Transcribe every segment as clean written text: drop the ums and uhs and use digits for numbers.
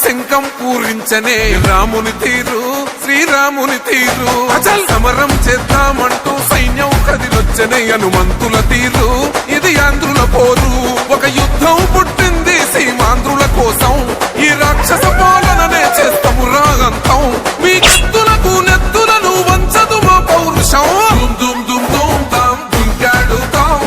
శంఖం పూరించనే రాముని తీరు శ్రీరాముని తీరు అచల్ సమరం చేద్దామంటూ సైన్యం కదిలొచ్చనే హనుమంతుల తీరు ఇది ఆంధ్రుల పోరు ఒక యుద్ధం పుట్టింది సీమాంధ్రుల కోసం ఈ రాక్షస పాలననే చేస్తాము రాగంతం మీ కత్తులకు నెత్తులను వంచదు మా పౌరుషం దుమ్ దుమ్ దుమ్ తాం దుంకాడుతాం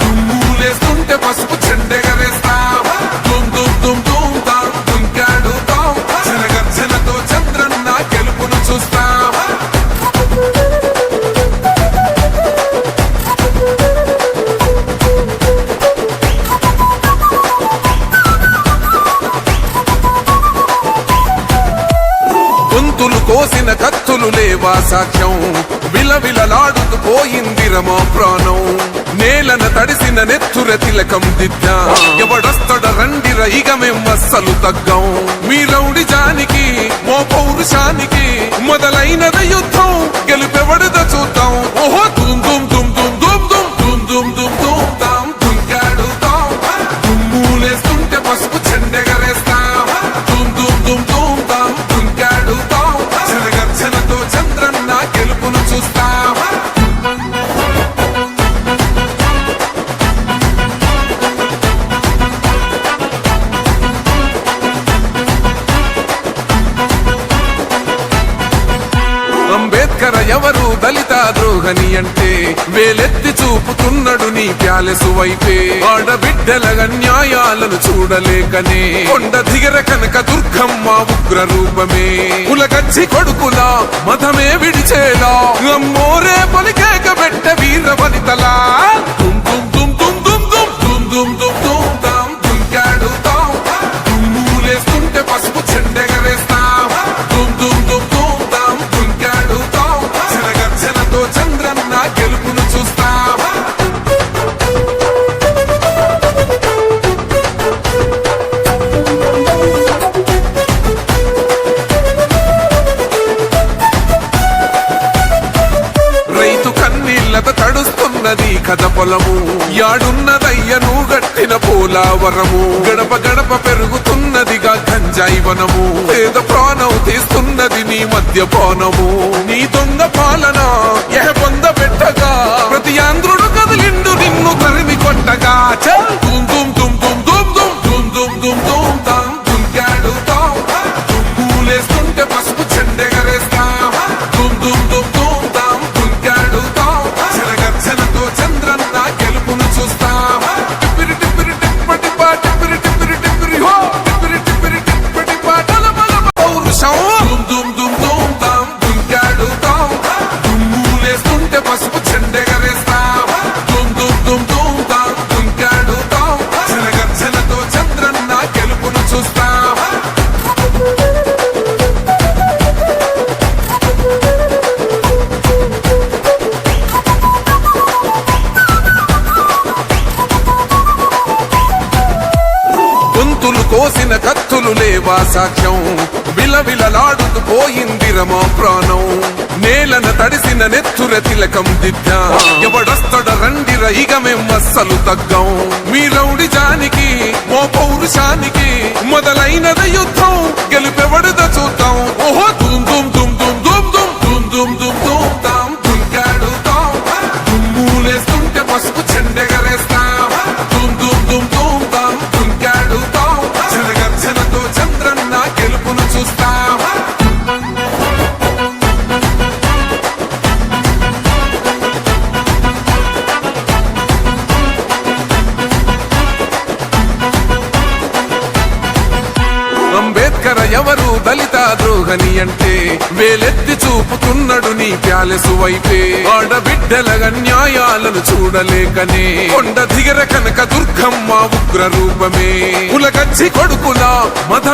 దుమ్ములేస్తుంటే పసుపు చెండెగరేస్తాం దుమ్ దుమ్ దుమ్ దుమ్ తాం దుంకాడుతాం జనగర్జనతో చంద్రన్న గెలుపును చూస్తాం గొంతులు కోసిన కత్తులు లేవా సాక్ష్యం విలవిలలాడుతూ పోయింది రమా ప్రాణం నేలన తడిసిన నెత్తుర తిలకం దిద్దా ఎవడొస్తడ రండిర ఇక మేం అస్సలు తగ్గం మీ రౌడి జానికి మో పౌరుషానికి మొదలైనద యుద్ధం గెలుపెవడద చూద్దాం ఓహో దుమ్ దుమ్ దుమ్ దుమ్ దుమ్ దుమ్ దుమ్ దుమ్ దుమ్ దుమ్ తాం దుంకాడుతాం దుమ్ములేస్తుంటే పసుపు చెండెగరేస్తాం దుమ్ దుమ్ దుమ్ దుమ్ తాం దుంకాడుతాం జనగర్జనతో చంద్రన్న గెలుపును చూస్తాం అంబేద్కర్ ఎవరు దళిత ద్రోహని అంటే వేలెత్తి చూపుతున్నాడు నీ ప్యాలెసు వైపే ఆడబిడ్డల న్యాయాలను చూడలేకనే కొండ దిగర కనక దుర్గమ్మ ఉగ్ర రూపమే కులగచ్చి కొడుకులా మతమే విడిచేలా అమ్మోరే పలికేక పెట్ట వీర వనితలా దుమ్ దుమ్ దుమ్ దుమ్ దుమ్ దుమ్ దుమ్ దుమ్ దుమ్ తాం దుంకాడుతాం దుమ్ములేస్తుంటే పసుపు చెండెగరేస్తాం దుమ్ దుమ్ దుమ్ దుమ్ తాం దుంకాడుతాం జనగర్జనతో చంద్రన్న గెలుపును చూస్తాం రైతు కన్నీళ్లత తడుస్తున్నది కథ పొలము యాడున్నదయ్యను గట్టిన పోలావరము గడప గడప పెరుగుతున్నదిగా గంజాయి వనము పేద ప్రాణం తీస్తున్నది నీ మద్యపానము నీ దొంగ పాలన ఎహ పొంద పెట్టగా ప్రతి ఆంధ్రుడు కదిలిండు నిన్ను తరిమి కొట్టగా చల్ దుమ్ దుమ్ దుమ్ దుమ్ దుమ్ దుమ్ దుమ్ దుమ్ దుమ్ దుమ్ తాం దుంకాడుతాం దుమ్ములేస్తుంటే పసుపు చెండెగరేస్తాం దుమ్ దుమ్ దుమ్ దుమ్ తాం దుంకాడుతాం జనగర్జనతో చంద్రన్న గెలుపును చూస్తాం టిప్పిరి టిప్పిరి టిప్పటి పా టిప్పిరి టిప్పిరి టిప్పిరి హో టిప్పిరి టిప్పిరి టిప్పటి పా టల బల పౌరుషం దుమ్ దుమ్ దుమ్ దుమ్ తాం దుంకాడుతాం దుమ్ములేస్తుంటే పసుపు చెండెగరేస్తాం దుమ్ దుమ్ దుమ్ దుమ్ తాం దుంకాడుతాం జనగర్జనతో చంద్రన్న గెలుపును చూస్తాం గొంతులు కోసిన కత్తులు లేవా సాక్ష్యం విలవిలలాడుతూ పోయింది రమా ప్రాణం నేలన తడిసిన నెత్తుర తిలకం దిద్దా ఎవడొస్తడ రండిర ఇక మేం అస్సలు తగ్గం మీ రౌడి జానికి మో పౌరుషానికి మొదలైనద యుద్ధం గెలుపెవడద చూద్దాం ఓహో దుమ్ దుమ్ దుమ్ దుమ్ దుమ్ దుమ్ దుమ్ దుమ్ దుమ్ తాం దుంకాడుతాం దుమ్ములేస్తుంటే పసుపు చెండెగరేస్తాం దుమ్ దుమ్ దుమ్ దుమ్ తాం దుంకాడుతాం జనగర్జనతో చంద్రన్న గెలుపును చూస్తాం అంబేద్కర్ ఎవరు దళిత ద్రోహని అంటే వేలెత్తి చూపుతున్నాడు నీ ప్యాలెసు వైపే ఆడబిడ్డల న్యాయాలను చూడలేకనే కొండ దిగర కనక దుర్గమ్మ ఉగ్ర రూపమే కులగచ్చి కొడుకులా మత